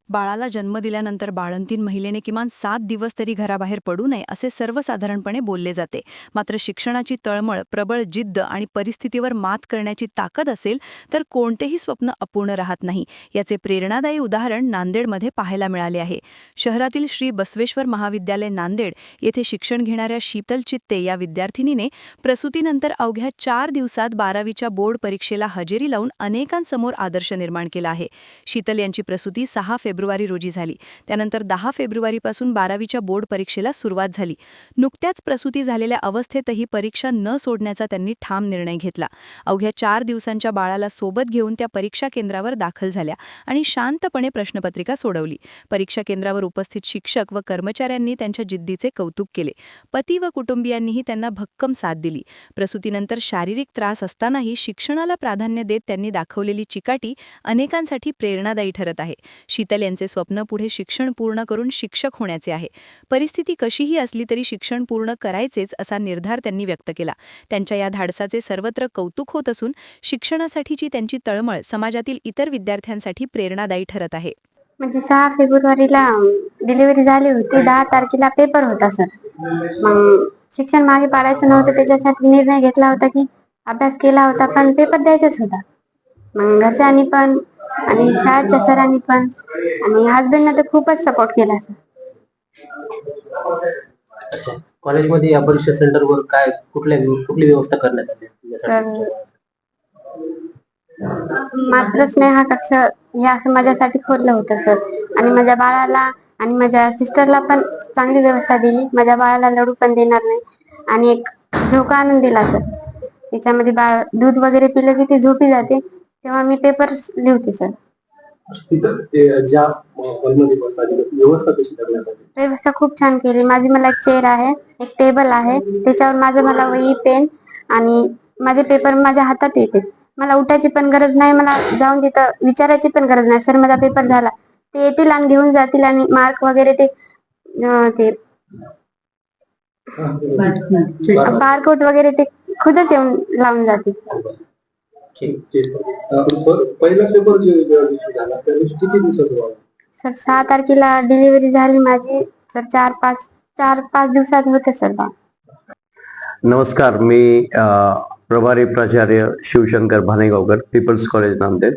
बाळाला जन्म दिल्यानंतर बाळंतीण महिलेने किमान 7 दिवस तरी घराबाहेर पडू नये असे सर्वसाधारणपणे बोलले जाते. मात्र शिक्षणाची तळमळ, प्रबळ जिद्द आणि परिस्थितीवर मात करण्याची ताकद असेल तर कोणतेही स्वप्न अपूर्ण राहत नाही. याचे प्रेरणादायी उदाहरण नांदेडमध्ये पाहायला मिळाले आहे. शहरातील श्री बसवेश्वर महाविद्यालय नांदेड येथे शिक्षण घेणाऱ्या शीतल चित्ते या विद्यार्थिनीने प्रसूतीनंतर अवघ्या 4 दिवसात 12वीच्या बोर्ड परीक्षेला हजेरी लावून अनेकांसमोर आदर्श निर्माण केला आहे. शीतल यांची प्रसूती 6 फेब्रुवारी रोजी झाली. त्यानंतर 10 फेब्रुवारीपासून 12वीच्या बोर्ड परीक्षेला सुरुवात झाली. नुकत्याच प्रसूती झालेल्या अवस्थेतही परीक्षा न सोडण्याचा त्यांनी ठाम निर्णय घेतला. अवघ्या 4 दिवसांच्या बाळाला सोबत घेऊन त्या परीक्षा केंद्रावर दाखल झाल्या आणि शांतपणे प्रश्नपत्रिका सोडवली. परीक्षा केंद्रावर उपस्थित शिक्षक व कर्मचाऱ्यांनी त्यांच्या जिद्दीचे कौतुक केले. पती व कुटुंबियांनीही त्यांना भक्कम साथ दिली. प्रसूतीनंतर शारीरिक त्रास असतानाही शिक्षणाला प्राधान्य देत त्यांनी दाखवलेली चिकाटी अनेकांसाठी प्रेरणादायी ठरत आहे. शीतल यांचे स्वप्न पुढे शिक्षण पूर्ण करून शिक्षक होण्याचे आहे. परिस्थिती कशीही असली तरी शिक्षण पूर्ण करायचेच असा निर्धार त्यांनी व्यक्त केला. त्यांच्या या धाडसाचे सर्वत्र कौतुक होत असून शिक्षणासाठीची त्यांची तळमळ समाजातील इतर विद्यार्थ्यांसाठी प्रेरणादायी ठरत आहे. म्हणजे 6 फेब्रुवारीला डिलिव्हरी झाली होती, 10 तारखेला पेपर होता सर. मग शिक्षण मागे पाडायचं नव्हतं, त्याच्यासाठी निर्णय घेतला होता की अभ्यास केला होता पण पेपर द्यायचाच होता. मग घरच्यांनी पण आणि शाळेच्या सरांनी पण आणि हस्बंडनं तर खूपच सपोर्ट केला सर. कॉलेजमध्ये या परीक्षा सेंटरवर काय कुठली व्यवस्था करण्यात आली? तर मात्र स्नेहा कक्ष हे असं माझ्यासाठी खोललं होतं सर. आणि माझ्या बाळाला आणि माझ्या सिस्टरला पण चांगली व्यवस्था दिली. माझ्या बाळाला लढू पण देणार नाही आणि एक झोका आणून दिला सर. त्याच्यामध्ये बाळ दूध वगैरे पिलं की ती झोपी जाते, तेव्हा मी पेपर लिहते सर. व्यवस्था खूप छान केली. मला एक चेअर आहे, एक टेबल आहे, त्याच्यावर मला वही, पेन आणि माझे पेपर माझ्या हातात येते. मला उठायची पण गरज नाही, मला जाऊन तिथं विचारायची पण गरज नाही. सर माझा पेपर झाला, ते येतील आणि घेऊन जातील आणि मार्क वगैरे ते बारकोड वगैरे ते खुदच येऊन लावून जातील. सर 6 तारखेला डिलिव्हरी झाली माझी सर. 4-5 दिवसात होते सर बा. नमस्कार, मी प्रभारी प्राचार्य शिवशंकर भानेगावकर, पीपल्स कॉलेज नांदेड.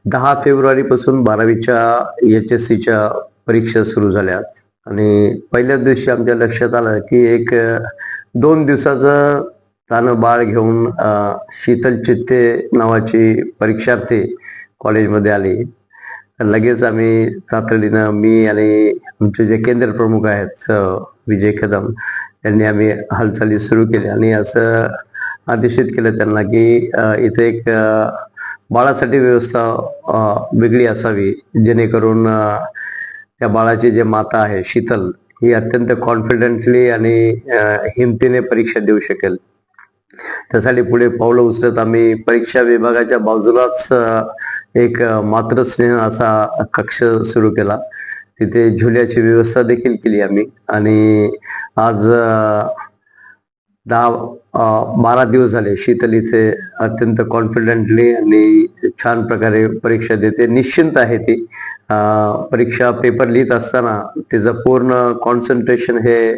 10 फेब्रुवारीपासून 12वीच्या HSCच्या परीक्षा सुरू झाल्या आणि पहिल्याच दिवशी आमच्या लक्षात आलं की एक 2 दिवसाचं तानं बाळ घेऊन शीतल चित्ते नावाची परीक्षार्थी कॉलेजमध्ये आली. लगेच आम्ही तातडीनं, मी आणि आमचे जे केंद्र प्रमुख आहेत विजय कदम यांनी आम्ही हालचाली सुरू केल्या आणि असं आदेशित केलं त्यांना की इथे एक बाळासाठी व्यवस्था वेगळी असावी, जेणेकरून त्या बाळाची जे माता आहे शीतल ही अत्यंत कॉन्फिडेंटली आणि हिमतीने परीक्षा देऊ शकेल. त्यासाठी पुढे पावलं उचलत आम्ही परीक्षा विभागाच्या बाजूलाच एक मातृस्नेह असा कक्ष सुरू केला. तिथे झुल्याची व्यवस्था देखील केली आम्ही आणि आज 12 दिवस झाले शीतल इथे अत्यंत कॉन्फिडेंटली आणि छान प्रकारे परीक्षा देते. निश्चिंत आहे ती. परीक्षा पेपर लिहित असताना तिचं पूर्ण कॉन्सन्ट्रेशन हे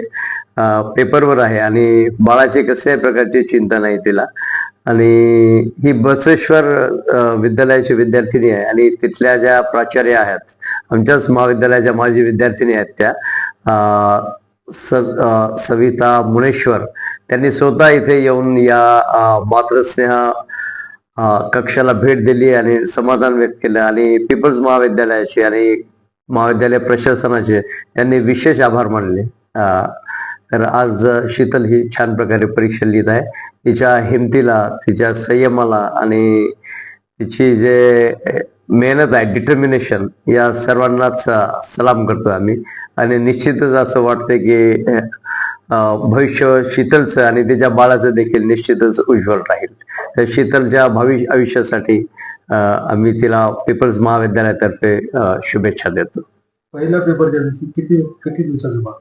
पेपरवर आहे आणि बाळाची कसल्याही प्रकारची चिंता नाही तिला. आणि ही बसवेश्वर विद्यालयाची विद्यार्थिनी आहे आणि तिथल्या ज्या प्राचार्य आहेत, आमच्याच महाविद्यालयाच्या माजी विद्यार्थिनी आहेत त्या सविता मुनेश्वर, त्यांनी स्वतः इथे येऊन या मातृस्नेह कक्षाला भेट दिली आणि समाधान व्यक्त केलं आणि पीपल्स महाविद्यालयाचे आणि महाविद्यालय प्रशासनाचे त्यांनी विशेष आभार मानले. तर आज शीतल ही छान प्रकारे परीक्षा लिहित आहे. तिच्या हिमतीला, तिच्या संयमाला आणि तिची जे मेहनत आहे, डिटर्मिनेशन, या सर्वांनाच सलाम करतो आम्ही. आणि निश्चितच असं वाटतं की भविष्य शीतलचं आणि तिच्या बाळाचं देखील निश्चितच उज्ज्वल राहील. तर शीतलच्या भावी आयुष्यासाठी आम्ही तिला पीपल्स महाविद्यालयातर्फे शुभेच्छा देतो. पहिला पेपर किती दिवसाचा बाळ?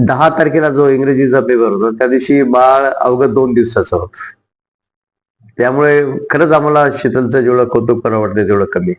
10 तारखेला जो इंग्रजीचा पेपर होता त्या दिवशी बाळ अवघं 2 दिवसाचं होतं. त्यामुळे खरंच आम्हाला शीतलचं जेवढं कौतुक करावं वाटतं तेवढं कमी.